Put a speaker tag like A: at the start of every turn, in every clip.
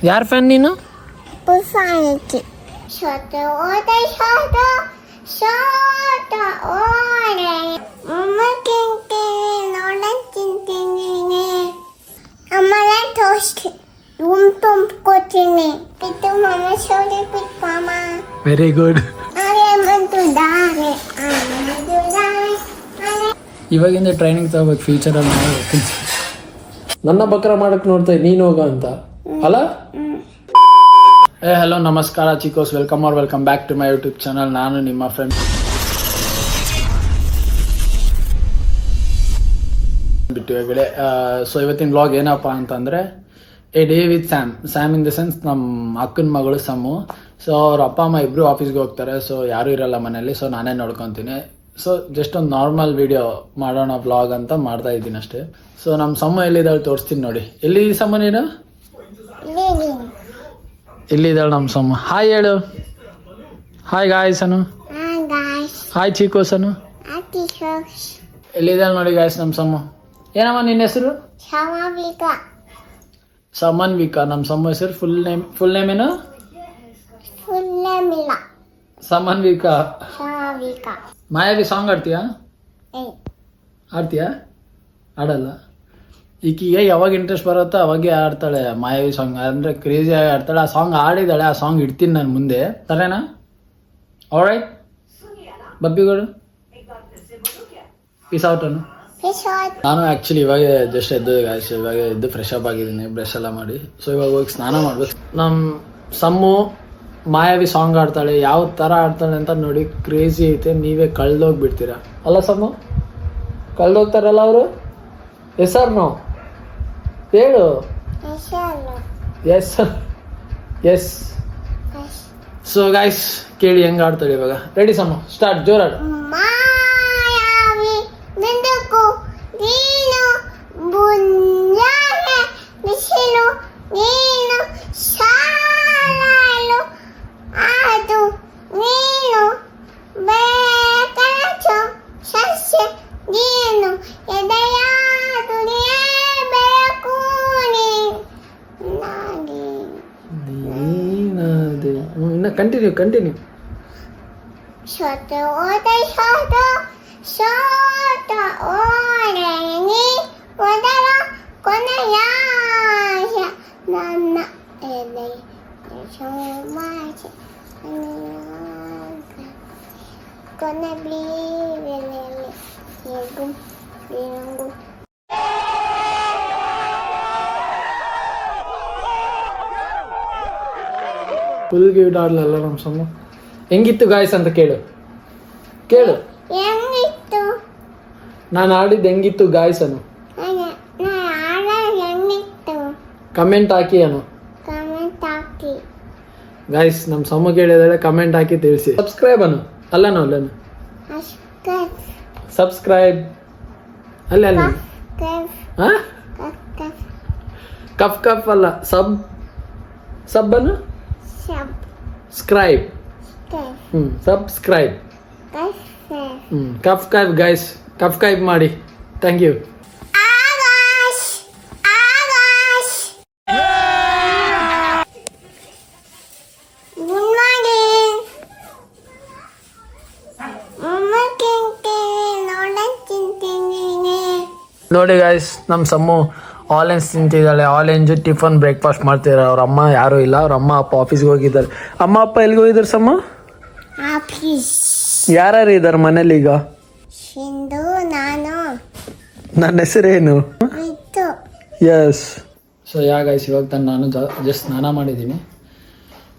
A: ಯಾರ ಫ್ಯಾನ್ ನೀನು?
B: ಪುಸಾನಿಕ್ಕೆ ಶೋಟ ಓಟ ಶೋಟ ಶೋಟ ಓಡೆ ಅಮ್ಮ ತಿಂತೀನಿ ನೋಡ ತಿಂತೀನಿ ಅಮ್ಮನ ಟೋಸ್ಟ್ ತುಂಬ್ಕೊತೀನಿ ಪಿತ್ತು ಮಮ್ಮ ಶೋಡೆ ಪಿತ್ ಮಾಮ
A: ವೆರಿ ಗುಡ್. ಇವಾಗಿಂದ ಟ್ರೈನಿಂಗ್ ತಗೋಬೇಕು ಫ್ಯೂಚರಲ್ಲಿ. ನನ್ನ ಬಕ್ರ ಮಾಡಕ್ ನೋಡ್ತಾ ನೀನು ಹೋಗ ಅಂತ ಅಲ್ಲ. ಹಲೋ ನಮಸ್ಕಾರ ಚಿಕೋಸ್, welcome back to my YouTube channel. ನಾನು ನಿಮ್ಮ ಫ್ರೆಂಡ್ ಬಿಟ್ಟು ಹೆಗಡೆ. ಸೊ ಇವತ್ತಿನ ವ್ಲಾಗ್ ಏನಪ್ಪ ಅಂತಂದ್ರೆ A day with Sam in the sense ನಮ್ಮ ಅಕ್ಕನ ಮಗಳು ಸಮ್ಮು. ಸೊ ಅವ್ರ ಅಪ್ಪ ಅಮ್ಮ ಇಬ್ರು ಆಫೀಸ್ಗೆ ಹೋಗ್ತಾರೆ. ಸೊ ಯಾರು ಇರಲ್ಲ ಮನೇಲಿ. ಸೊ ನಾನೇ ನೋಡ್ಕೊತೀನಿ. ಸೊ ಜಸ್ಟ್ ಒಂದು ನಾರ್ಮಲ್ ವಿಡಿಯೋ ಮಾಡೋಣ ವ್ಲಾಗ್ ಅಂತ ಮಾಡ್ತಾ ಇದ್ದೀನಿ ಅಷ್ಟೇ. ಸೊ ನಮ್ಮ ಸಮ್ಮ ಎಲ್ಲಿದ್ದಾಳೆ ತೋರಿಸ್ತೀನಿ ನೋಡಿ. ಎಲ್ಲಿ ಸಮ್ಮ ನೀನು? ಇಲ್ಲಿದ್ದಾಳೆ ನಮ್ಮ ಸಮ್ಮ. ಹಾಯ್ ಹೇಳು. ಹಾಯ್ ಗಾಯ್ಸ್ ಅನು. ಹಾಯ್ ಚಿಕೋಸ್ ಅನು. ಎಲ್ಲಿದ್ದಾಳೆ ನೋಡಿ ಗಾಯ್ಸ್ ನಮ್ಮ ಸಮ್ಮ. ಏನಮ್ಮ ನಿನ್ನ ಹೆಸರು? ಸಮನ್ವಿಕಾ. ನಮ್ಮ ಸಮ್ಮ ಹೆಸರು ಫುಲ್ ನೇಮ್ ಏನು? ಸಮನ್ವಿಕಾ. ಮಾಯಾವಿ ಸಾಂಗ್ ಆಡ್ತೀಯಾ? ಆಡಲ್ಲ. ಈಕಿಗೆ ಯಾವಾಗ ಇಂಟ್ರೆಸ್ಟ್ ಬರುತ್ತೋ ಅವಾಗೆ ಆಡ್ತಾಳೆ ಮಾಯಾವಿ ಸಾಂಗ್. ಅಂದ್ರೆ ಕ್ರೇಜಿ ಆಗಿ ಆಡ್ತಾಳೆ. ಆ ಸಾಂಗ್ ಆಡಿದಾಳೆ. ಆ ಸಾಂಗ್ ಇಡ್ತೀನಿ ನಾನು ಮುಂದೆ, ಸರೇನಾ? ಆಲ್ರೈಟ್ ಬಬ್ಬಿಗಳು, ಪೀಸ್ ಔಟ್ ಅನ್ನು. ನಾನು ಆಕ್ಚುಲಿ ಇವಾಗ ಜಸ್ಟ್ ಇವಾಗ ಎದ್ದು ಫ್ರೆಶ್ ಅಪ್ ಆಗಿದ್ದೀನಿ, ಬ್ರಷ್ ಎಲ್ಲ ಮಾಡಿ. ಸೊ ಇವಾಗ ಹೋಗಿ ಸ್ನಾನ ಮಾಡ್ಬೇಕು. ನಮ್ಮ ಸಮ್ಮು ಮಾಯಾವಿ ಸಾಂಗ್ ಆಡ್ತಾಳೆ. ಯಾವ ತರ ಆಡ್ತಾಳೆ ಅಂತ ನೋಡಿ, ಕ್ರೇಜಿ ಐತೆ. ನೀವೇ ಕಳ್ದೋಗ್ಬಿಡ್ತೀರಾ ಅಲ್ಲ ಸಮ್ಮು? ಕಳ್ದೋಗ್ತಾರಲ್ಲ ಅವರು. ಹೆಸರು ಹೇಳು. ಎಸ್. ಸೊ ಗೈಸ್ ಕೇಳಿ ಹೆಂಗ್ ಆಡ್ತಾಳೆ ಇವಾಗ. Ready Sammu, start. ಜೋರಾಡು. ಕಂಟಿನ್ಯೂ.
B: ಶೋಟ ಓಟ ಶೋಟ ಶೋಟ ಓಡೆ ನೀ ಒದರ ಕೊನೆಯ ನನ್ನ ಎದೆ ಸೋಮಾಚ ಕೊನೆ ಬೀವೆಲೆಲೆ ಏಗು ಬೀರಂಗು.
A: ಫುಲ್ ಗಿಫ್ಟ್ ಆಡ್ಲಲ್ಲ ನಮ್ಮ ಸಮ್ಮ. ಹೆಂಗಿತ್ತು ಗಾಯ್ಸ್ ಅಂತ ಕೇಳು.
B: ಹೆಂಗಿತ್ತು?
A: ನಾನು ಆಡಿದ್ದು ಹೆಂಗಿತ್ತು ಗಾಯ್ಸ್ ಅನು.
B: ಹೆಂಗಿತ್ತು
A: ಕಮೆಂಟ್ ಹಾಕಿ ಅನು.
B: ಕಮೆಂಟ್ ಹಾಕಿ
A: ಗಾಯ್ಸ್. ನಮ್ಮ ಸಮ್ಮ ಕೇಳಿದಾಳೆ, ಕಮೆಂಟ್ ಹಾಕಿ ತಿಳಿಸಿ. ಸಬ್ಸ್ಕ್ರೈಬ್ ಅನು. ಅಲ್ಲನು ಸಬ್ಸ್ಕ್ರೈಬ್ ಅಲ್ಲ ಕಫ್ ಅಲ್ಲ, ಸಬ್ ಅನು. ಸ್ಕ್ರೈಬ್. ಸಬ್ಸ್ಕ್ರೈಬ್. ಕಫ್ ಗೈಸ್, ಕಫ್ ಮಾಡಿ. Thank you. ನೋಡಿ ಗಾಯ್ಸ್, ನಮ್ಮ ಸಮ್ಮು ಆರೆಂಜ್ ತಿಂತಿದ್ದಾಳೆ. ಆರೆಂಜ್ ಟಿಫನ್ ಬ್ರೇಕ್ಫಾಸ್ಟ್ ಮಾಡ್ತಿದ್ದಾರೆ. ಅವ್ರ ಅಮ್ಮ ಯಾರು ಇಲ್ಲ. ಅವ್ರ ಅಮ್ಮ ಅಪ್ಪ ಆಫೀಸ್ಗೆ ಹೋಗಿದ್ದಾರೆ. ಅಮ್ಮ ಅಪ್ಪ ಎಲ್ಲಿಗೆ ಹೋಗಿದ್ದಾರೆ ಸಮ್ಮ? ಯಾರ್ಯಾರು ಇದ್ದಾರೆ ಮನೇಲಿ ಈಗ? ನನ್ನ ಹೆಸರೇನು? ಎಸ್. ಸೊ ಗಾಯ್ಸ್, ಇವಾಗ ನಾನು ಜಸ್ಟ್ ಸ್ನಾನ ಮಾಡಿದ್ದೀನಿ.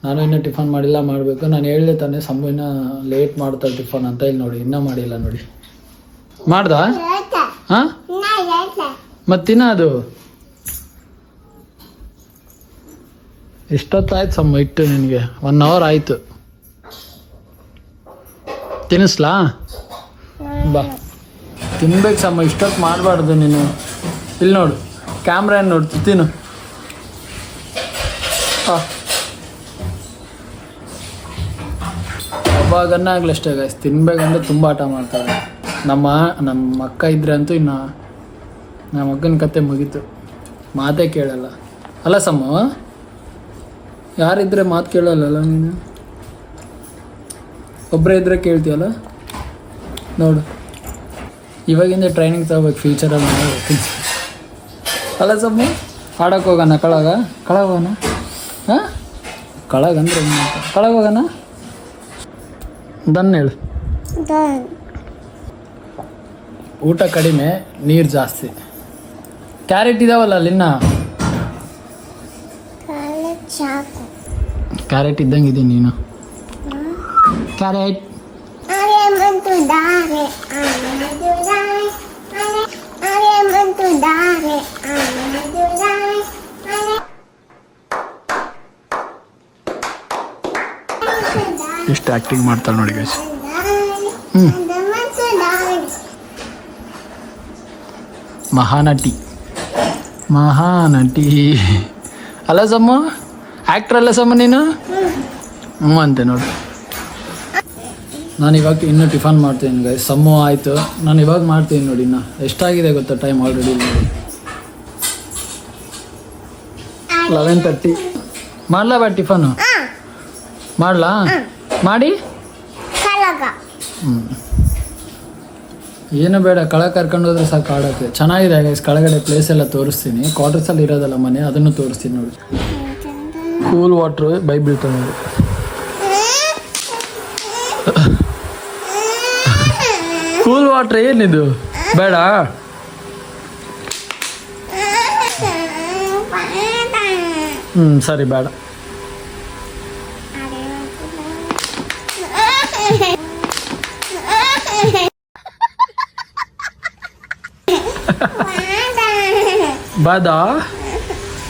A: ನಾನು ಇನ್ನೂ ಟಿಫನ್ ಮಾಡಿಲ್ಲ, ಮಾಡಬೇಕು. ನಾನು ಹೇಳಿದೆ ತಾನೆ ಸಮ್ಮು ಇನ್ನೂ ಲೇಟ್ ಮಾಡ್ತಾಳೆ ಟಿಫನ್ ಅಂತ. ಇಲ್ಲಿ ನೋಡಿ, ಇನ್ನೂ ಮಾಡಿಲ್ಲ ನೋಡಿ. ಮಾಡ್ದ? ಹಾಂ ಮತ್ತಿನ್ನ ಅದು ಎಷ್ಟೊತ್ತಾಯ್ತು ಸಮ್ಮ ಇಟ್ಟು? ನಿನಗೆ 1 hour ಆಯಿತು. ತಿನ್ನಿಸ್ಲಾ? ಬಾ ತಿನ್ಬೇಕು ಸಮ್ಮ. ಇಷ್ಟೊತ್ತು ಮಾಡಬಾರ್ದು ನೀನು. ಇಲ್ಲಿ ನೋಡು, ಕ್ಯಾಮ್ರಾ ಏನು ನೋಡ್ತಿ, ತಿನ್ನು. ಅವಾಗನ್ನ ಆಗ್ಲಷ್ಟೇ ಗಾಯ್ಸ್, ತಿನ್ಬೇಕಂದ್ರೆ ತುಂಬ ಆಟ ಮಾಡ್ತಾರೆ. ನಮ್ಮ ಅಕ್ಕ ಇದ್ರೆ ಅಂತೂ ಇನ್ನು ನಮ್ಮ ಅಕ್ಕನ ಕತೆ ಮುಗೀತು. ಮಾತೇ ಕೇಳಲ್ಲ ಅಲ್ಲ ಸಮ್ಮ? ಯಾರಿದ್ರೆ ಮಾತು ಕೇಳಲ್ಲ ನೀನು, ಒಬ್ಬರೇ ಇದ್ರೆ ಕೇಳ್ತೀಯಲ್ಲ. ನೋಡು, ಇವಾಗಿಂದ ಟ್ರೈನಿಂಗ್ ತಗೋಬೇಕು, ಫ್ಯೂಚರಲ್ಲಿ ಹೋಗ್ತೀನಿ ಅಲ್ಲ. ಸಮ್ಮ ಆಡಕ್ಕೆ ಹೋಗೋಣ, ಕಳಗ ಹೋಗೋಣ. ಹಾಂ, ಕಳಗಂದ್ರೆ ಕಳಗ ಹೋಗೋಣ. ದನ್ ಹೇಳು. ಊಟ ಕಡಿಮೆ, ನೀರು ಜಾಸ್ತಿ. ಕ್ಯಾರೆಟ್ ಇದಾವಲ್ಲ ಅಲ್ಲಿನ್ನ, ಕ್ಯಾರೆಟ್ ಇದ್ದಂಗೆ ಇದೀನಿ ನೀನು. ಕ್ಯಾರೆಟ್ ಎಷ್ಟು ಆ್ಯಕ್ಟಿಂಗ್ ಮಾಡ್ತಾಳೆ ನೋಡಿ ಗೈಸ್. ಮಹಾನಟಿ ಅಲ್ಲ ಸಮ್ಮ, ಆ್ಯಕ್ಟ್ರ್ ಅಲ್ಲ ಸಮ್ಮ ನೀನು? ಹ್ಞೂ ಅಂತೆ ನೋಡಿ. ನಾನು ಇವಾಗ ಇನ್ನೂ ಟಿಫನ್ ಮಾಡ್ತೀನಿ ಗೈಸ್. ಸಮ್ಮು ಆಯಿತು, ನಾನು ಇವಾಗ ಮಾಡ್ತೀನಿ ನೋಡಿ. ಇನ್ನು ಎಷ್ಟಾಗಿದೆ ಗೊತ್ತಾ ಟೈಮ್ ಆಲ್ರೆಡಿ ನೋಡಿ, 11:30. ಮಾಡಲಾ ಬಾ ಟಿಫನು? ಮಾಡಲಾ? ಮಾಡಿ. ಏನು ಬೇಡ, ಕಳ ಕರ್ಕೊಂಡು ಹೋದ್ರೆ ಸಾಕು ಆಡೋಕ್ಕೆ. ಚೆನ್ನಾಗಿದೆ ಗೈಸ್, ಕೆಳಗಡೆ ಪ್ಲೇಸ್ ಎಲ್ಲ ತೋರಿಸ್ತೀನಿ. ಕ್ವಾರ್ಟರ್ಸಲ್ಲಿ ಇರೋದಲ್ಲ ಮನೆ, ಅದನ್ನು ತೋರಿಸ್ತೀನಿ ನೋಡಿ. ಕೂಲ್ ವಾಟ್ರು ಬೈ ಬೀಳ್ತಾವೆ ನೋಡಿ. ಕೂಲ್ ವಾಟ್ರ್ ಏನಿದು? ಬೇಡ. ಸರಿ ಬೇಡ. ಬಾದ?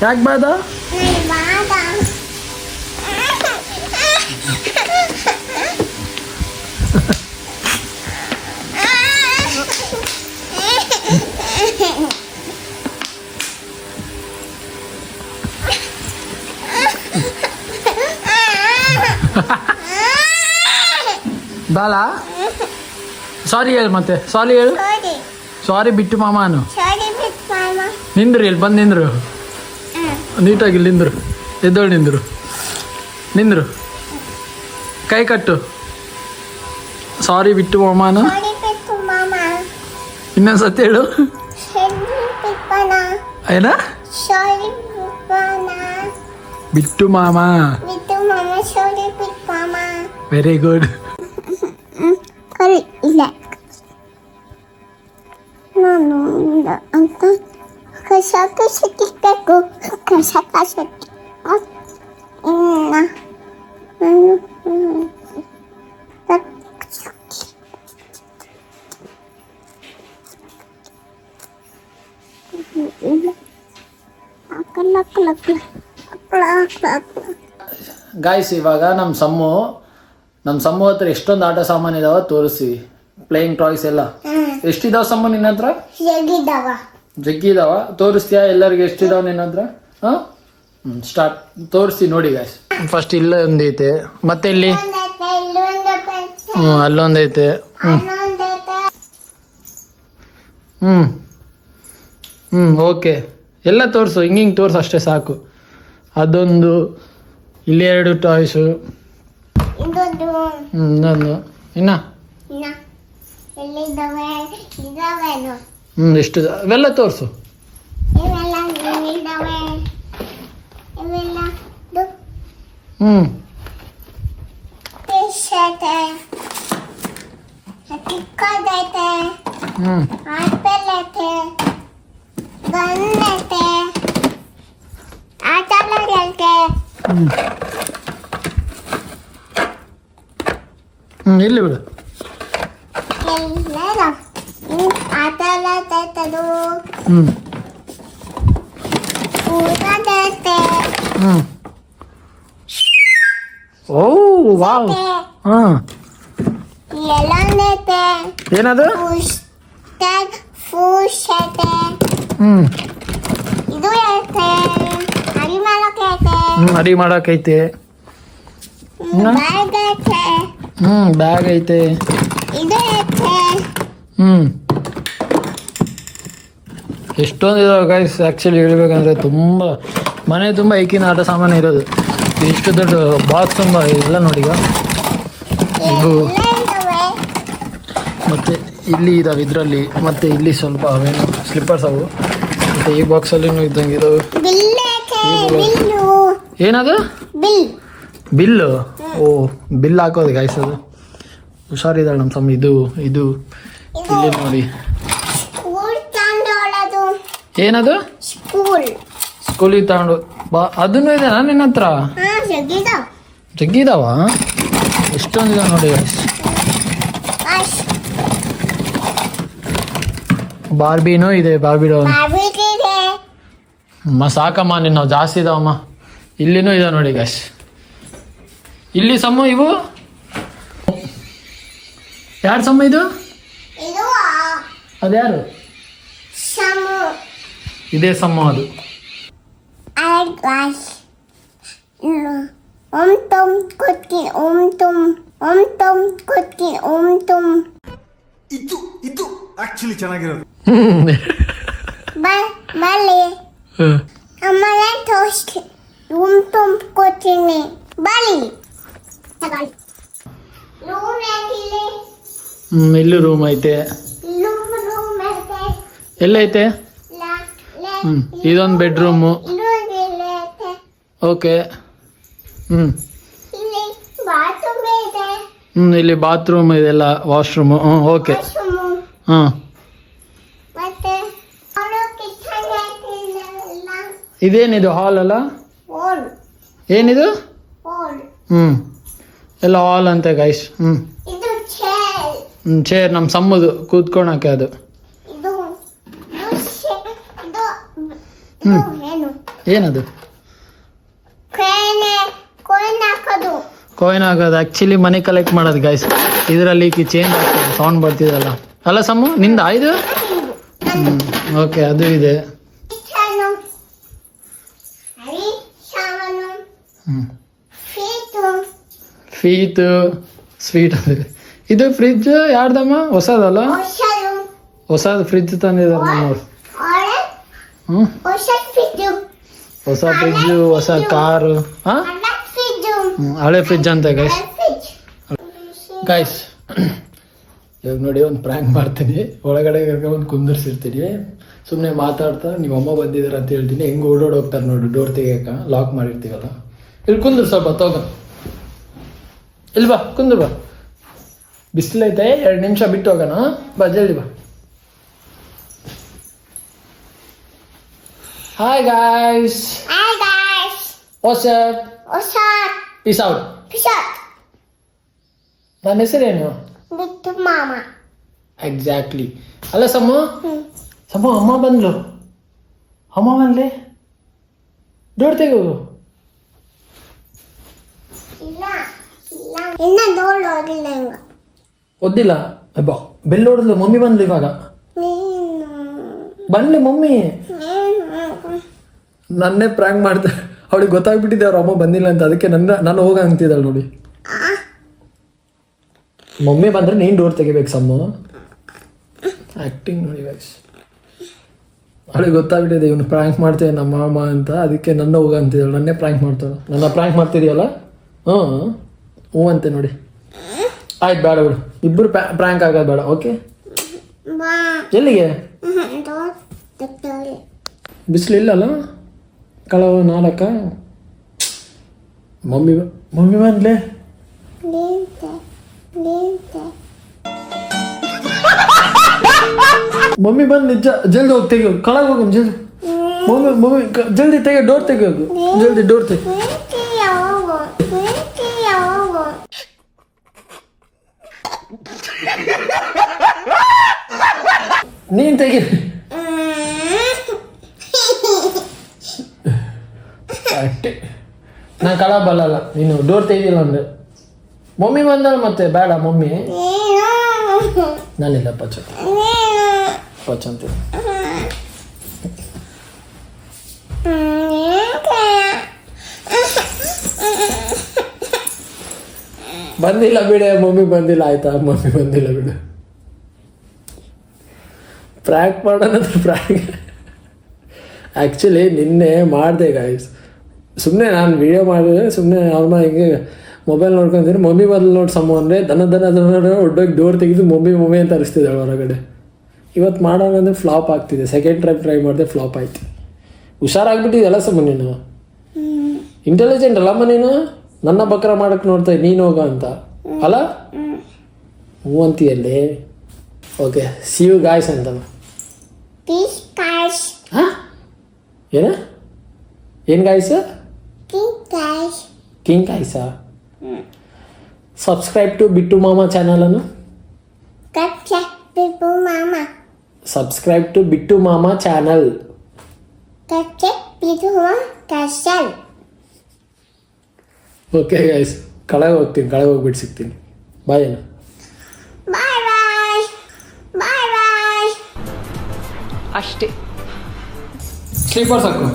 A: ಯಾಕೆ ಬಾದ? ಬಾಲ ಸಾರಿ ಹೇಳು, ಮತ್ತೆ ಸಾರಿ ಹೇಳು. ಸಾರಿ ಬಿಟ್ಟು ಮಾಮಾನು. ನಿಂದ್ರು, ಇಲ್ಲಿ ಬಂದು ನಿಂದ್ರು, ನೀಟಾಗಿ ಇಲ್ಲಿ ನಿಂದ್ರು, ಎದ್ದೋಳು ನಿಂದ್ರು, ಕೈ ಕಟ್ಟು. ಸಾರಿ ಬಿಟ್ಟು ಮಾಮಾನು. ಇನ್ನೊಂದ್ಸತಿ ಹೇಳು. ಏನ? ಬಿಟ್ಟು ಮಾಮ. Very good.
B: ಇಲ್ಲ ನಾನು ಅಂತ ಕಸ ಸಿಕ್ಕಿಸ್ಬೇಕು. ಕಸ
A: ಗಾಯ್ಸ್, ಇವಾಗ ನಮ್ಮ ಸಮ್ಮು ಹತ್ರ ಎಷ್ಟೊಂದು ಆಟ ಸಾಮಾನು ಇದಾವ ತೋರಿಸ್ತೀವಿ. ಪ್ಲೇಯಿಂಗ್ ಟಾಯ್ಸ್ ಎಲ್ಲ ಎಷ್ಟಿದಾವ ಸಮ್ಮ ನಿನ್ನ ಹತ್ರ? ಜಗ್ಗಿದಾವ. ತೋರಿಸ್ತೀಯಾ ಎಲ್ಲರಿಗೆ ಎಷ್ಟಿದಾವ ನಿನ್ನ ಹತ್ರ? ಸ್ಟಾರ್ಟ್. ತೋರಿಸ್ತೀವಿ ನೋಡಿ ಗಾಯ್ಸ್. ಫಸ್ಟ್ ಇಲ್ಲ ಒಂದೈತೆ, ಮತ್ತೆ ಇಲ್ಲಿ ಅಲ್ಲೊಂದೈತೆ. ಓಕೆ, ಎಲ್ಲ ತೋರಿಸು, ಹಿಂಗೆ ತೋರಿಸು, ಅಷ್ಟೇ ಸಾಕು. ಅದೊಂದು, ಇಲ್ಲಿ 2 ಟಾಯ್ಸು, ಇನ್ನೊಂದು, ಇನ್ನ ಎಷ್ಟು ಇವೆಲ್ಲ ತೋರಿಸು. ಇಲ್ಲಿ ಬಿಡು. ಓ ವಾವ್. ಏನದು? ಅಡಿ ಮಾಡಕೈತೆ. ಬ್ಯಾಗ್ ಐತೆ. ಎಷ್ಟೊಂದು ಇದಾವೆ ಗೈಸ್. ಆ್ಯಕ್ಚುಲಿ ಹೇಳ್ಬೇಕಂದ್ರೆ ತುಂಬ ಮನೆ ತುಂಬ ಐಕಿನ ಆಟ ಸಾಮಾನು ಇರೋದು. ಇಷ್ಟು ದೊಡ್ಡ ಬಾಕ್ಸ್ ತುಂಬ ಇಲ್ಲ ನೋಡಿ ಈಗ ಇದು. ಮತ್ತು ಇಲ್ಲಿ ಇದಾವೆ ಇದರಲ್ಲಿ, ಮತ್ತು ಇಲ್ಲಿ ಸ್ವಲ್ಪ ಅವೇನು ಸ್ಲಿಪ್ಪರ್ಸ್ ಅವು, ಮತ್ತು ಈ ಬಾಕ್ಸಲ್ಲಿನೂ ಇದ್ದಂಗೆ ಇದಾವೆ. ಏನದು ಬಿಲ್ಲು? ಓ ಬಿಲ್ ಹಾಕೋದು ಗಾಯ್ಸ್, ಅದು ಹುಷಾರಿದ್ದಾಳೆ ನಮ್ಮ ತಮ್ಮ. ಇದು ಇದು ಇಲ್ಲಿ ನೋಡಿ ಏನದು ಸ್ಕೂಲಿಗೆ ತಗೊಂಡು ಬಾ. ಅದನ್ನು ಇದೆ ನಿನ್ನ ಹತ್ರ? ಜಗ್ಗಿದಾವ ಎಷ್ಟೊಂದಿದೆ ನೋಡಿ ಗಾಯ್ಸ್. ಬಾರ್ಬಿನೂ ಇದೆ, ಬಾರ್ಬಿಡೋ ಅಮ್ಮ ಸಾಕಮ್ಮ ನಿನ್ನ ಜಾಸ್ತಿ ಇದಾವಮ್ಮ. ಇಲ್ಲಿನೂ ಇದೆ ನೋಡಿ ಗಾಯ್ಸ್. ಇಲ್ಲಿ ಸಮ್ಮ ಇವು ಯಾರು ಸಮ್ಮ? ಇದು ಅದ್ಯಾರು? ಇದೇ ಸಮ್ಮ ಅದು.
C: ಇದು ಆಕ್ಚುಲಿ ಚೆನ್ನಾಗಿರೋದು.
A: ಇಲ್ಲಿ ರೂಮ್ ಐತೆ. ಎಲ್ಲೈತೆ? ಇದೊಂದು ಬೆಡ್ರೂಮು. ಓಕೆ. ಇಲ್ಲಿ ಬಾತ್ರೂಮ್ ಇದೆಲ್ಲ, ವಾಶ್ರೂಮು. ಓಕೆ. ಹಾಂ ಇದೇನಿದು ಹಾಲ್ ಅಲ್ಲ? ಏನಿದು? ಎಲ್ಲ ಹಾಲ್ ಅಂತೆ ಗೈಸ್. ಚೇರ್ ನಮ್ಮ ಸಮ್ಮದು ಕೂತ್ಕೊಳಕ್ಕೆ ಅದು. ಏನದು? ಕಾಯಿನ್ ಹಾಕೋದು. ಆ್ಯಕ್ಚುಲಿ ಮನಿ ಕಲೆಕ್ಟ್ ಮಾಡೋದು ಗೈಸ್. ಇದರಲ್ಲಿ ಚೇಂಜ್ ಆಗ್ತದೆ, ಸೌಂಡ್ ಬರ್ತಿದಲ್ಲ ಅಲ್ಲ ಸಮ್ಮು? ನಿಂದ ಇದು? ಓಕೆ, ಅದು ಇದೆ. ಫೀತು ಸ್ವೀಟ್ ಅಂದರೆ ಇದು ಫ್ರಿಜ್ ಯಾರ್ದಮ್ಮ? ಹೊಸದಲ್ಲ? ಹೊಸದು ಫ್ರಿಜ್ ತಂದಿದ್ದಾರೆ ನಮ್ಮವ್ರು. ಹೊಸ ಫ್ರಿಜ್ಜು, ಹೊಸ ಕಾರು. ಹಳೆ ಫ್ರಿಜ್ ಅಂತ ಗೈಸ್. ಇವಾಗ ನೋಡಿ ಒಂದು ಪ್ರ್ಯಾಂಕ್ ಮಾಡ್ತೀನಿ. ಒಳಗಡೆ ಒಂದು ಕುಂದರ್ಸಿರ್ತೀನಿ, ಸುಮ್ಮನೆ ಮಾತಾಡ್ತಾ ನೀವು ಅಮ್ಮ ಬಂದಿದ್ದೀರ ಅಂತ ಹೇಳ್ತೀನಿ. ಹೆಂಗೆ ಓಡೋಡಿ ಹೋಗ್ತಾರೆ ನೋಡಿ ಡೋರ್ ತೆಗಿಯಕ, ಲಾಕ್ ಮಾಡಿರ್ತೀವಲ್ಲ. ಇಲ್ಲಿ ಕುಂದ್ರು ಸ್ವಲ್ಪ ತೋಗ, ಇಲ್ಲಿ ಬಾ ಕುಂದ್ರು ಬಾ. ಬಿಸಿಲೈತೆ, 2 ನಿಮಿಷ ಬಿಟ್ಟು ಹೋಗೋಣ ಬಾ, ಜಲ್ದಿ ಬಾ. Hi guys. What's up? Piece out. ನನ್ನ ಹೆಸರೇನು? ಎಕ್ಸಾಕ್ಟ್ಲಿ. ಅಲ್ಲ ಸಮ್ಮ, ಅಮ್ಮ ಬಂದ್ಲು. ಅಮ್ಮ ಬಂದ್ಲೆ, ಡೋರ್ ತೆಗೋದು. ಒದ್ದಿಲ್ಲ ಅಬ್ಬಾ, ಬೆಲ್ ಹೊಡೆದ್ಲು. ಮಮ್ಮಿ ಬಂದ್ಲು ಇವಾಗ. ಬಂದ್ಲಿ ಮಮ್ಮಿ. ನನ್ನೇ ಪ್ರ್ಯಾಂಕ್ ಮಾಡ್ದೆ. ಅವಳಿಗೆ ಗೊತ್ತಾಗ್ಬಿಟ್ಟಿದೆ ಅವ್ರ ಅಮ್ಮ ಬಂದಿಲ್ಲ ಅಂತ. ಅದಕ್ಕೆ ನಾನು ಹೋಗ ಅಂತಿದ್ದಾಳೆ ನೋಡಿ. ಮಮ್ಮಿ ಬಂದ್ರೆ ನೀನು ಡೋರ್ ತೆಗಿಬೇಕು ಸಮ್ಮ. ಆ್ಯಕ್ಟಿಂಗ್ ನೋಡಿ ಗೈಸ್. ಅವಳಿಗೆ ಗೊತ್ತಾಗ್ಬಿಟ್ಟಿದೆ ಇವನು ಪ್ರ್ಯಾಂಕ್ ಮಾಡ್ತೇವೆ ನಮ್ಮ ಮಾಮ ಅಂತ. ಅದಕ್ಕೆ ನನ್ನ ಹೋಗ ಅಂತಿದ್ದಾಳೆ. ನನ್ನೇ ಪ್ರ್ಯಾಂಕ್ ಮಾಡ್ತಾಳೆ. ನನ್ನ ಪ್ರ್ಯಾಂಕ್ ಮಾಡ್ತಿದೆಯಲ್ಲ? ಹ್ಞೂ ಅಂತೆ ನೋಡಿ. ಆಯ್ತು, ಬೇಡ ಬಿಡು, ಇಬ್ಬರು ಪ್ರ್ಯಾಂಕ್ ಆಗೋದು ಬೇಡ. ಓಕೆ, ಎಲ್ಲಿಗೆ? ಬಿಸಿಲಿಲ್ಲಲ್ಲ ಕಳವ 4. ಮಮ್ಮಿ ಬಂದ್ಲೆ. ಮಮ್ಮಿ ಬಂದು ನಿಜ. ಜಲ್ದಿ ಹೋಗಿ ತೆಗಿಯೋದು, ಕಳಗ ಹೋಗ ಜಲ್ದಿ. ಮಮ್ಮಿ ಜಲ್ದಿ ತೆಗಿಯೋ, ಡೋರ್ ತೆಗಿಯೋದು ಜಲ್ದಿ. ಡೋರ್ ತೆಗಿ. ನೀನ್ ತೆಗಿ. ನಾ ಕಳ ಬಲ್ಲಲ್ಲ, ನೀನು ಡೋರ್ ತೆಗಿಲ್ಲ ಅಂದ್ರೆ. ಮಮ್ಮಿ ಬಂದಳ ಮತ್ತೆ ಬೇಡ ಮಮ್ಮಿ. ನಾನಿಲ್ಲ ಪಚ್ಚ ಅಂತ ಬಂದಿಲ್ಲ ಬಿಡೆ. ಮಮ್ಮಿ ಬಂದಿಲ್ಲ ಆಯ್ತಾ? ಮಮ್ಮಿ ಬಂದಿಲ್ಲ ಬಿಡು. ಪ್ರ್ಯಾಂಕ್ ಮಾಡೋಣ. ಪ್ರ್ಯಾಂಕ್ ಆ್ಯಕ್ಚುಲಿ ನಿನ್ನೆ ಮಾಡಿದೆ ಗಾಯ್ಸ್. ಸುಮ್ಮನೆ ನಾನು ವಿಡಿಯೋ ಮಾಡಿದ್ರೆ ಸುಮ್ಮನೆ ಅವ್ರನ್ನ ಹಿಂಗೆ ಮೊಬೈಲ್ ನೋಡ್ಕೊಂತೀನಿ. ಮಮ್ಮಿ ಬದಲು ನೋಡಿ ಸಮ ಅಂದರೆ ದನ ಒಡ್ಡೋಗಿ ಡೋರ್ ತೆಗೆದು ಮಮ್ಮಿ ಅಂತ ಅನಿಸ್ತಿದ್ದಾಳೆ ಹೊರಗಡೆ. ಇವತ್ತು ಮಾಡೋಣ ಅಂದರೆ ಫ್ಲಾಪ್ ಆಗ್ತಿದೆ. ಸೆಕೆಂಡ್ ಟ್ರೈ ಮಾಡಿದೆ, ಫ್ಲಾಪ್ ಆಯ್ತು. ಹುಷಾರಾಗ್ಬಿಟ್ಟಿದೆಲ್ಲ ಸಮ ನೀನು. ಇಂಟೆಲಿಜೆಂಟ್ ಅಲ್ಲಮ್ಮ ನೀನು. ನನ್ನ ಬಕ್ರ ಮಾಡಕ್ಕೆ ನೋಡ್ತಾ ನೀನು ಹೋಗ ಅಂತ ಅಲ್ಲ. ಹ್ಞೂ ಅಂತೀಯಲ್ಲಿ. ಓಕೆ, ಸಿ ಯು ಗಾಯ್ಸ್ ಅಂತ. ಹಾಂ ಏನು ಗಾಯ್ಸ್? ಕಿಂಗ್ ಗಾಯ್ಸಾ? ಸಬ್ಸ್ಕ್ರೈಬ್ ಟು ಬಿಟ್ಟು ಮಾಮ ಚಾನಲನ್ನು. ಸಬ್ಸ್ಕ್ರೈಬ್ ಟು ಬಿಟ್ಟು ಮಾಮ ಚಾನಲ್. ಓಕೆ ಗೈಸ್, ಕೆಳಗೆ ಹೋಗ್ತೀನಿ, ಕೆಳಗೆ ಹೋಗ್ಬಿಟ್ಟು ಸಿಗ್ತೀನಿ. ಬಾಯ್ ಅಣ್ಣ. ಅಷ್ಟೇ. ಸ್ಲೀಪರ್ಸ್ ಹಾಕು.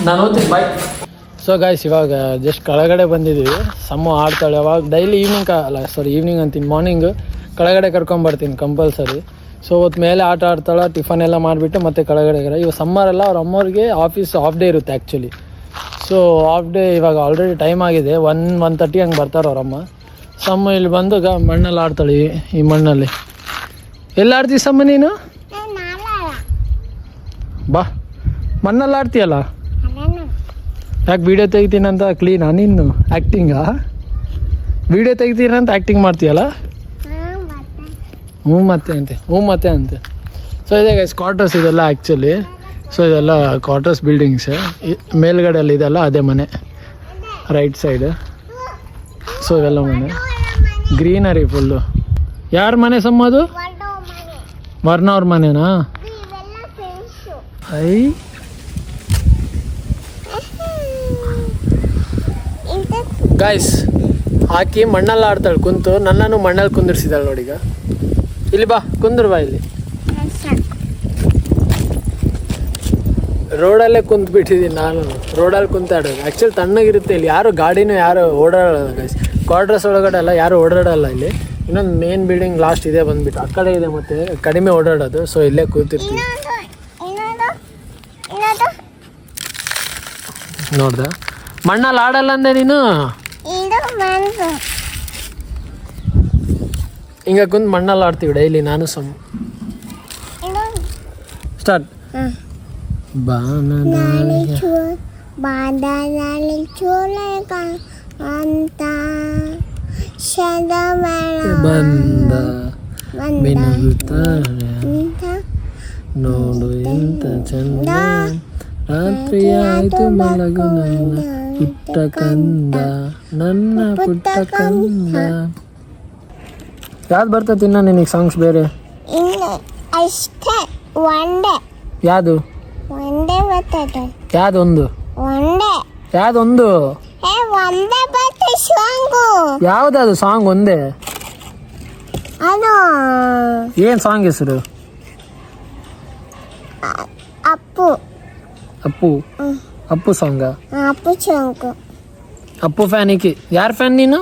A: ನಾನು ಓದ್ತೀನಿ. ಬಾಯ್. ಸೊ ಗಾಯ್ಸ್, ಇವಾಗ ಜಸ್ಟ್ ಕೆಳಗಡೆ ಬಂದಿದ್ದೀವಿ. ಸಮ್ಮು ಆಡ್ತಾಳೆ. ಅವಾಗ ಡೈಲಿ ಈವ್ನಿಂಗ್ ಅಂತೀನಿ, ಮಾರ್ನಿಂಗ್ ಕೆಳಗಡೆ ಕರ್ಕೊಂಬರ್ತೀನಿ ಕಂಪಲ್ಸರಿ. ಸೊ ಹೊತ್ತು ಮೇಲೆ ಆಟ ಆಡ್ತಾಳೆ, ಟಿಫನ್ ಎಲ್ಲ ಮಾಡಿಬಿಟ್ಟು ಮತ್ತೆ ಕೆಳಗಡೆ. ಇವಾಗ ಸಮ್ಮರೆಲ್ಲ ಅವ್ರ ಅಮ್ಮವ್ರಿಗೆ ಆಫ್ ಡೇ ಇರುತ್ತೆ ಆ್ಯಕ್ಚುಲಿ. ಸೊ ಆಫ್ ಡೇ ಇವಾಗ ಆಲ್ರೆಡಿ ಟೈಮ್ ಆಗಿದೆ. 1:30 ಹಂಗೆ ಬರ್ತಾರೆ ಅವರಮ್ಮ. ಸಮ್ಮ ಇಲ್ಲಿ ಬಂದು ಮಣ್ಣಲ್ಲಿ ಆಡ್ತಾಳೆ. ಈ ಮಣ್ಣಲ್ಲಿ ಎಲ್ಲ ಆಡ್ತೀವಿ ಸಮ್ಮ ನೀನು? ಬಾ, ಮಣ್ಣಲ್ಲಿ ಆಡ್ತೀಯಲ್ಲ. ಯಾಕೆ ವೀಡಿಯೋ ತೆಗಿತೀನಂತ ಕ್ಲೀನಾ ನೀನು? ಆ್ಯಕ್ಟಿಂಗಾ? ವೀಡಿಯೋ ತೆಗಿತೀನಂತ ಆ್ಯಕ್ಟಿಂಗ್ ಮಾಡ್ತೀಯಲ್ಲ? ಹ್ಞೂ ಮತ್ತೆ ಅಂತೆ. ಸೊ ಇದೆ ಗೈಸ್ ಕ್ವಾರ್ಟರ್ಸ್ ಇದೆಲ್ಲ ಆ್ಯಕ್ಚುಲಿ. ಸೊ ಇದೆಲ್ಲ ಕ್ವಾರ್ಟರ್ಸ್ ಬಿಲ್ಡಿಂಗ್ಸ್. ಮೇಲ್ಗಡೆ ಅಲ್ಲಿ ಇದೆಲ್ಲ ಅದೇ ಮನೆ, ರೈಟ್ ಸೈಡ್. ಸೊ ಇವೆಲ್ಲ ಮನೆ ಗ್ರೀನರಿ ಫುಲ್ಲು. ಯಾರ ಮನೆ ಸಮ್ಮದು? ವರ್ಣ ಅವ್ರ ಮನೆನಾ? ಐ ಗಾಯ್ಸ್, ಹಾಕಿ ಮಣ್ಣಲ್ಲಿ ಆಡ್ತಾಳೆ ಕುಂತು. ನನ್ನನ್ನು ಮಣ್ಣಲ್ಲಿ ಕುಂದಿರ್ಸಿದಾಳೆ ನೋಡೀಗ. ಇಲ್ಲಿ ಬಾ, ಕುಂದ್ರು ಬಾ. ಇಲ್ಲಿ ರೋಡಲ್ಲೇ ಕುಂತು ಬಿಟ್ಟಿದ್ದೀನಿ ನಾನು. ರೋಡಲ್ಲಿ ಕುಂತಾಡೋದು ಆ್ಯಕ್ಚುಲಿ ತಣ್ಣಗಿರುತ್ತೆ. ಇಲ್ಲಿ ಯಾರು ಗಾಡಿನೂ ಯಾರು ಓಡಾಡೋಲ್ಲ ಗೈಸ್. ಕ್ವಾರ್ಟರ್ಸ್ ಒಳಗಡೆ ಎಲ್ಲ ಯಾರು ಓಡಾಡೋಲ್ಲ ಇಲ್ಲಿ. ಇನ್ನೊಂದು ಮೇನ್ ಬಿಲ್ಡಿಂಗ್ ಲಾಸ್ಟ್ ಇದೆ ಬಂದುಬಿಟ್ಟು, ಆ ಕಡೆ ಇದೆ. ಮತ್ತು ಕಡಿಮೆ ಓಡಾಡೋದು. ಸೊ ಇಲ್ಲೇ ಕೂತಿರ್ತೀವಿ. ನೋಡ್ದ, ಮಣ್ಣಲ್ಲಿ ಆಡಲ್ಲ ಅಂದೆ ನೀನು. ಹಿಂಗೆ ಕುಂತು ಮಣ್ಣಲ್ಲಿ ಆಡ್ತೀವಿ ಡೈಲಿ ನಾನು ಸಮ್. ಸ್ಟಾರ್ಟ್. ಬಂದ ನೋಡು ಎಂತ ಚಂದ, ರಾತ್ರಿ ಆಯ್ತು ಮಲಗು ನನ್ನ ಪುಟ್ಟ ಕಂದ, ನನ್ನ ಪುಟ್ಟ ಕಂದ. ಯಾವ್ದು ಬರ್ತೈತಿ ಇನ್ನ ನಿನಗೆ ಸಾಂಗ್ಸ್ ಬೇರೆ? ಯಾವುದು? ಯಾವ್ದೊಂದು? ಯಾವ್ದದು ಸಾಂಗ್? ಒಂದೇ? ಏನ್ ಸಾಂಗ್ ಹೆಸರು? ಅಪ್ಪು ಸಾಂಗ? ಅಪ್ಪು ಫ್ಯಾನ್ ಈಕಿ. ಯಾರ ಫ್ಯಾನ್ ನೀನು?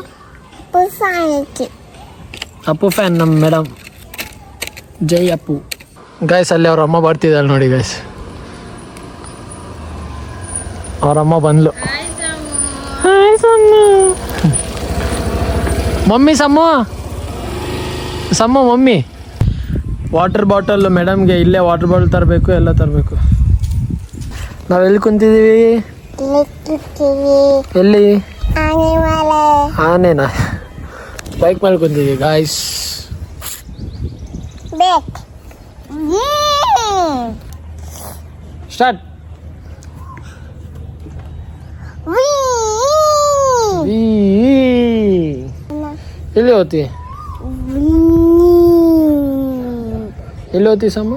A: ಅಪ್ಪು ಫ್ಯಾನ್ ನಮ್ಮ ಮೇಡಮ್. ಜೈ ಅಪ್ಪು. ಗೈಸ್, ಅಲ್ಲಿ ಅವ್ರ ಅಮ್ಮ ಬರ್ತಿದ್ದಾಳೆ ನೋಡಿ ಗೈಸ್. ಅವರಮ್ಮ ಬಂದ್ಲು. Hi Sammu. Mummy Sammu mummy. Water bottle ಮೇಡಮ್ಗೆ. ಇಲ್ಲೇ ವಾಟರ್ ಬಾಟಲ್ ತರಬೇಕು, ಎಲ್ಲ ತರಬೇಕು. ನಾವೆಲ್ಲಿ ಕುಂತಿದ್ದೀವಿ? ಎಲ್ಲಿ? ಆನೆನಾ? ಬೈಕ್ ಮೇಲೆ ಕುಂತಿದ್ದೀವಿ ಗಾಯ್ಸ್. ಸ್ಟಾರ್ಟ್. ಎಲ್ಲಿ ಹೋಗ್ತಿ? ಎಲ್ಲಿ ಹೋಗ್ತಿ ಸಮ್ಮ?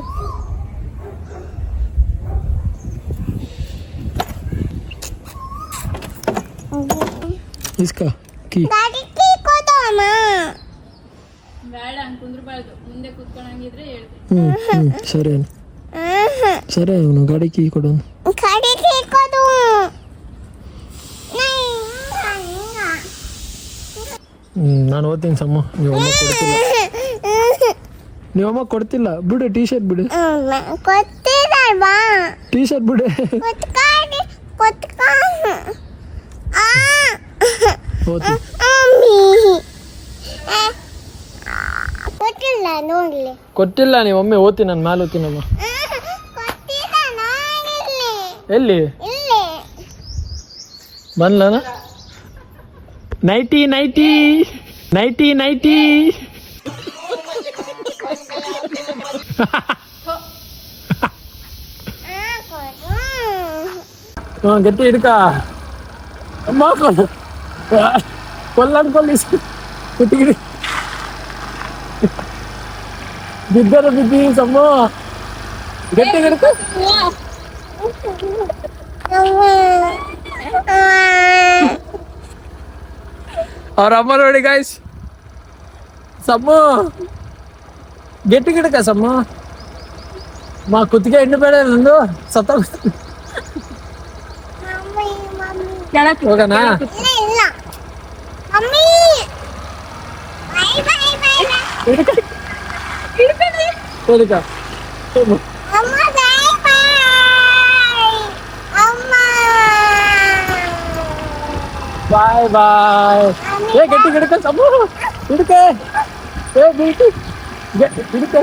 A: ಇಸ್ಕಾ ಕೀ. ಸರಿ ಸರಿ, ಅವನು ಗಾಡಿ ಕೀ ಕೊಡು. ನಾನು ಓದ್ತೀನಿ ಸಮ್ಮ. ನೀವಮ್ಮ ಕೊಡ್ತಿಲ್ಲ ಬಿಡು. ಟೀ ಶರ್ಟ್ ಬಿಡು.
B: ಬಾ
A: ಟೀ ಶರ್ಟ್ ಬಿಡು.
B: ಕುತ್ಕೊಂಡು
A: ಹೋತು.
B: ಮಮ್ಮಿ ಕೊಟ್ಟಿಲ್ಲ ನೋಡ್ಲಿ
A: ಕೊಟ್ಟಿಲ್ಲ ನೀವು ಒಮ್ಮೆ ಓದ್ತೀನಿ ನಾನು ಮ್ಯಾಲೆ ಓದ್ತೀನಮ್ಮ.
B: ಕೊಟ್ಟಿಲ್ಲ ನೋಡಿಲ್ಲಿ
A: ಎಲ್ಲಿ
B: ಇಲ್ಲಿ
A: ಬಂದ್ಲನ ನೈಟಿ ನೈಟಿ ನೈಟಿ ನೈಟಿ. ಗಟ್ಟಿ ಹಿಡ್ಕ ಅಮ್ಮ ಕೊಲ್ಲಿ ಕುಟ್ಟಿಗಿಡಿ ಬಿದ್ದರು ಬಿದ್ದಿ ಸಮ್ಮು ಗಟ್ಟಿ ಹಿಡ್ಕ. ಅವ್ರ ಅಮ್ಮ ನೋಡಿ ಗಾಯ್ಸ್ ಸಮ್ಮು ಗಟ್ಟಿ ಗಿಡಕ ಸಮ್ಮು ಮಾ ಕುತ್ತಿಗೆ ಎಣ್ಣೆ ಬೇಡ ನಂದು ಸತ್ತ ಹೋಗೋಣ.
B: ಇಲ್ಲ ಮಮ್ಮಿ ಬೈ ಬೈ ಬೈ
A: ಹಿಡ್ಕ
B: ಅಮ್ಮ ಬೈ ಬೈ ಅಮ್ಮ
A: ಬಾಯ್ ಬಾಯ್. ಏ ಗಟ್ಟಿ ಗಿಡಕ ಸಮ್ಮು ಹಿಡ್ಕ. ಏ ಬೀಟಿ ಹಿಡ್ಕ.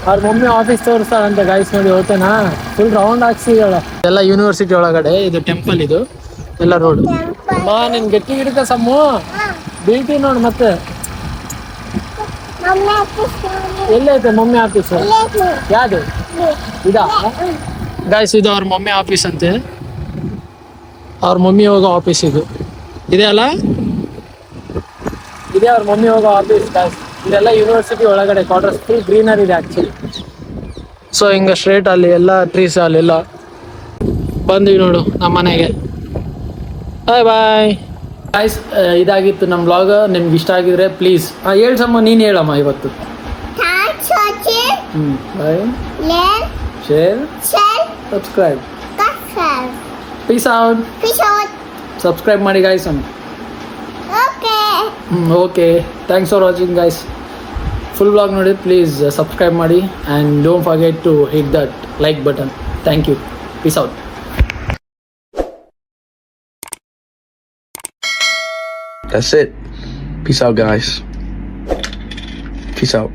A: ಅವ್ರ ಮಮ್ಮಿ ಆಫೀಸ್ ತೋರಿಸ್ತಾಳಂತೆ ಗಾಯ್ಸ್ ನೋಡಿ ಹೋಗ್ತೇನಾ ಫುಲ್ ರೌಂಡ್ ಹಾಕ್ಸಿ ಎಲ್ಲ ಯೂನಿವರ್ಸಿಟಿ ಒಳಗಡೆ ಇದು ಟೆಂಪಲ್ ಇದು ಎಲ್ಲ ರೋಡ್. ಮಾ ನಿನ್ ಗಟ್ಟಿ ಹಿಡ್ಕ ಸಮ್ಮು ಬೀಳ್ತಿ ನೋಡ್ ಮತ್ತೆ. ಎಲ್ಲೈತೆ ಮಮ್ಮಿ ಆಫೀಸ್ ಯಾವ್ದು ಇದಾ ಗಾಯ್ಸ್? ಇದು ಅವ್ರ ಮಮ್ಮಿ ಆಫೀಸ್ ಅಂತೆ. ಅವ್ರ ಮಮ್ಮಿ ಹೋಗೋ ಆಫೀಸ್ ಇದು ಇದೆ ಅಲ್ಲ, ಇದೇ ಅವ್ರ ಮಮ್ಮಿ ಹೋಗೋ ಆಫೀಸ್ ಗಾಯ್ಸ್. ಇದೆಲ್ಲ ಯೂನಿವರ್ಸಿಟಿ ಒಳಗಡೆ ಕ್ವಾರ್ಟರ್ಸ್ ಫುಲ್ ಗ್ರೀನರಿ ಇದೆ ಆಕ್ಚುಲಿ. ಸೊ ಹಿಂಗ ಸ್ಟ್ರೇಟ್ ಅಲ್ಲಿ ಎಲ್ಲ ಟ್ರೀಸ್ ಅಲ್ಲೆಲ್ಲ ಬಂದ್ವಿ ನೋಡು ನಮ್ಮ ಮನೆಗೆ. ಬಾಯ್ ಬಾಯ್ ಗಾಯ್ಸ್. ಇದಾಗಿತ್ತು ನಮ್ಮ ಬ್ಲಾಗ್. ನಿಮ್ಗೆ ಇಷ್ಟ ಆಗಿದ್ರೆ ಪ್ಲೀಸ್ ಹೇಳಿ ಸಮ್ಮ, ನೀನು ಹೇಳಮ್ಮ ಇವತ್ತು. Bye, share, subscribe, peace out. Subscribe ಮಾಡಿ guys. Okay, thanks for watching guys. Full blog ನೋಡಿ ಪ್ಲೀಸ್ ಸಬ್ಸ್ಕ್ರೈಬ್ ಮಾಡಿ and don't forget to hit that like button. Thank you. Peace out.
D: That's it. Peace out, guys. Peace out.